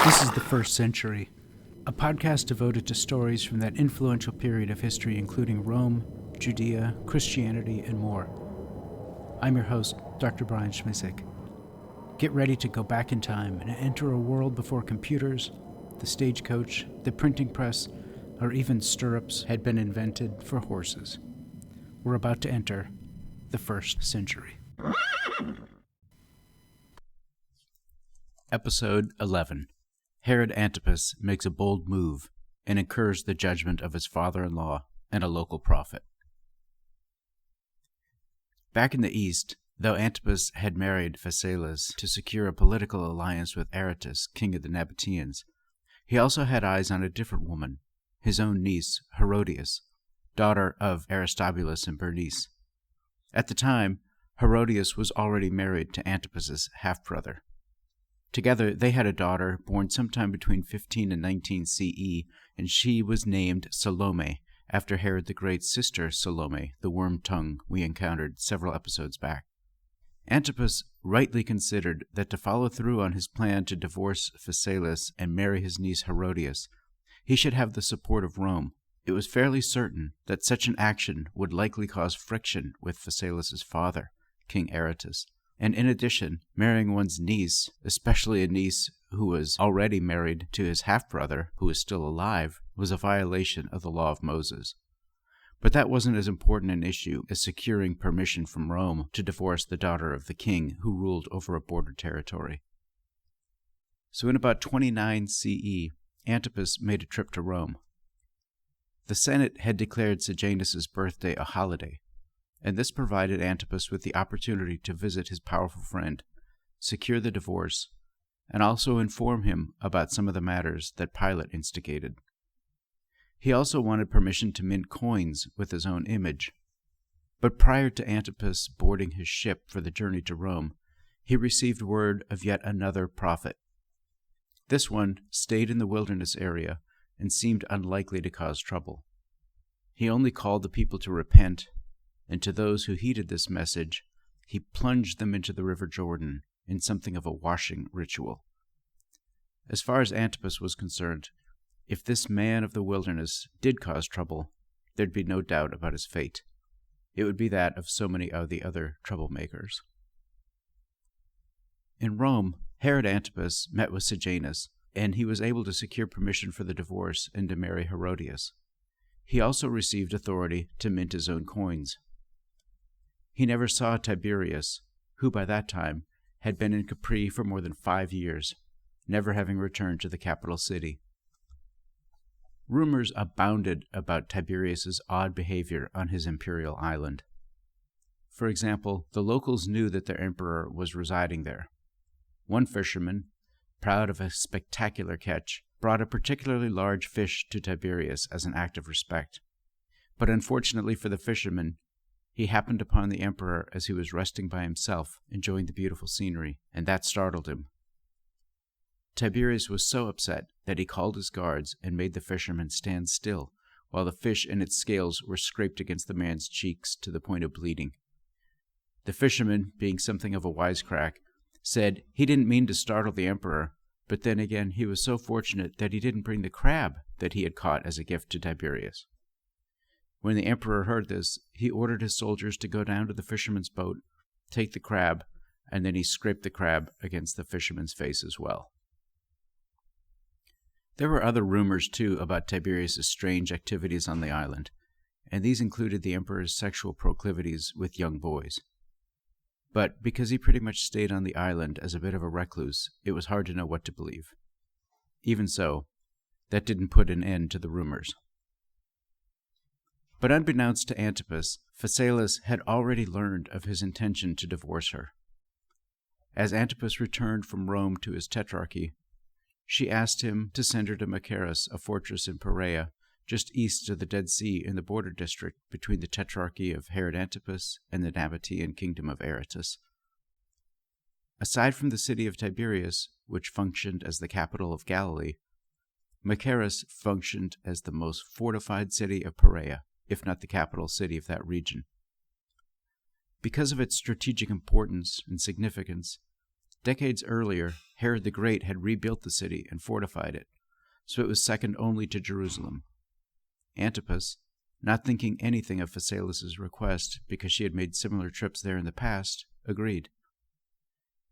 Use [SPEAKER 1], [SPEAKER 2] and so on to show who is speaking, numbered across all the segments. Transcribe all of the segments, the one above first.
[SPEAKER 1] This is The First Century, a podcast devoted to stories from that influential period of history including Rome, Judea, Christianity, and more. I'm your host, Dr. Brian Schmisek. Get ready to go back in time and enter a world before computers, the stagecoach, the printing press, or even stirrups had been invented for horses. We're about to enter the first century. Episode 11. Herod Antipas makes a bold move and incurs the judgment of his father-in-law and a local prophet. Back in the east, though Antipas had married Phaesalis to secure a political alliance with Aretas, king of the Nabateans, he also had eyes on a different woman, his own niece, Herodias, daughter of Aristobulus and Bernice. At the time, Herodias was already married to Antipas's half-brother. Together, they had a daughter born sometime between 15 and 19 CE, and she was named Salome, after Herod the Great's sister Salome, the worm tongue we encountered several episodes back. Antipas rightly considered that to follow through on his plan to divorce Phaesalis and marry his niece Herodias, he should have the support of Rome. It was fairly certain that such an action would likely cause friction with Phaesalis' father, King Aretas. And in addition, marrying one's niece, especially a niece who was already married to his half-brother, who was still alive, was a violation of the law of Moses. But that wasn't as important an issue as securing permission from Rome to divorce the daughter of the king who ruled over a border territory. So in about 29 CE, Antipas made a trip to Rome. The Senate had declared Sejanus' birthday a holiday, and this provided Antipas with the opportunity to visit his powerful friend, secure the divorce, and also inform him about some of the matters that Pilate instigated. He also wanted permission to mint coins with his own image. But prior to Antipas boarding his ship for the journey to Rome, he received word of yet another prophet. This one stayed in the wilderness area and seemed unlikely to cause trouble. He only called the people to repent, and to those who heeded this message, he plunged them into the river Jordan in something of a washing ritual. As far as Antipas was concerned, if this man of the wilderness did cause trouble, there'd be no doubt about his fate. It would be that of so many of the other troublemakers. In Rome, Herod Antipas met with Sejanus, and he was able to secure permission for the divorce and to marry Herodias. He also received authority to mint his own coins. He never saw Tiberius, who by that time had been in Capri for more than 5 years, never having returned to the capital city. Rumors abounded about Tiberius's odd behavior on his imperial island. For example, the locals knew that their emperor was residing there. One fisherman, proud of a spectacular catch, brought a particularly large fish to Tiberius as an act of respect. But unfortunately for the fisherman, he happened upon the emperor as he was resting by himself, enjoying the beautiful scenery, and that startled him. Tiberius was so upset that he called his guards and made the fisherman stand still, while the fish and its scales were scraped against the man's cheeks to the point of bleeding. The fisherman, being something of a wisecrack, said he didn't mean to startle the emperor, but then again he was so fortunate that he didn't bring the crab that he had caught as a gift to Tiberius. When the emperor heard this, he ordered his soldiers to go down to the fisherman's boat, take the crab, and then he scraped the crab against the fisherman's face as well. There were other rumors, too, about Tiberius' strange activities on the island, and these included the emperor's sexual proclivities with young boys. But because he pretty much stayed on the island as a bit of a recluse, it was hard to know what to believe. Even so, that didn't put an end to the rumors. But unbeknownst to Antipas, Phaesalis had already learned of his intention to divorce her. As Antipas returned from Rome to his tetrarchy, she asked him to send her to Machaerus, a fortress in Perea, just east of the Dead Sea in the border district between the tetrarchy of Herod Antipas and the Nabatean kingdom of Aretas. Aside from the city of Tiberias, which functioned as the capital of Galilee, Machaerus functioned as the most fortified city of Perea, if not the capital city of that region. Because of its strategic importance and significance, decades earlier, Herod the Great had rebuilt the city and fortified it, so it was second only to Jerusalem. Antipas, not thinking anything of Phaesalis' request because she had made similar trips there in the past, agreed.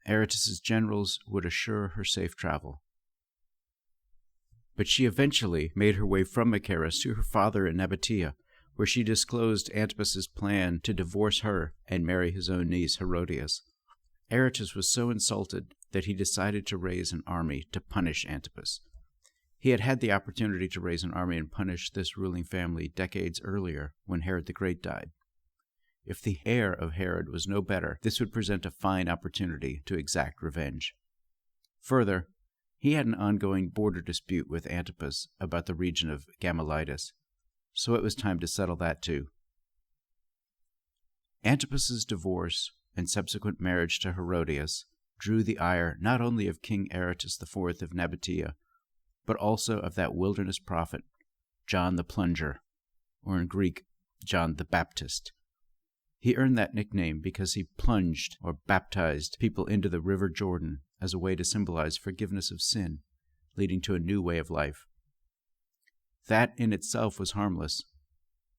[SPEAKER 1] Aretas' generals would assure her safe travel. But she eventually made her way from Machaerus to her father in Nabatea, where she disclosed Antipas' plan to divorce her and marry his own niece, Herodias. Aretas was so insulted that he decided to raise an army to punish Antipas. He had had the opportunity to raise an army and punish this ruling family decades earlier when Herod the Great died. If the heir of Herod was no better, this would present a fine opportunity to exact revenge. Further, he had an ongoing border dispute with Antipas about the region of Gamalitis, so it was time to settle that too. Antipas's divorce and subsequent marriage to Herodias drew the ire not only of King Aretas IV of Nabatea, but also of that wilderness prophet, John the Plunger, or in Greek, John the Baptist. He earned that nickname because he plunged or baptized people into the river Jordan as a way to symbolize forgiveness of sin, leading to a new way of life. That in itself was harmless,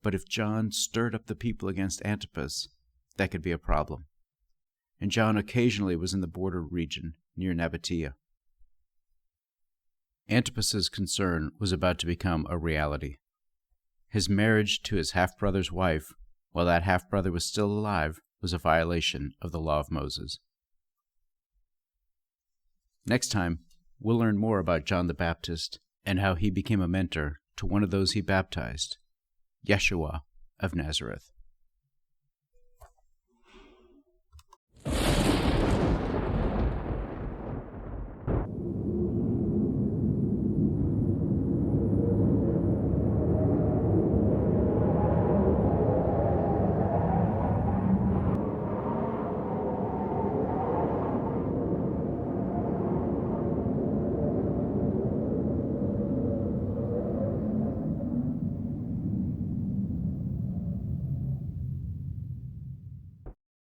[SPEAKER 1] but if John stirred up the people against Antipas, that could be a problem. And John occasionally was in the border region near Nabatea. Antipas's concern was about to become a reality. His marriage to his half-brother's wife, while that half-brother was still alive, was a violation of the law of Moses. Next time, we'll learn more about John the Baptist and how he became a mentor to one of those he baptized, Yeshua of Nazareth.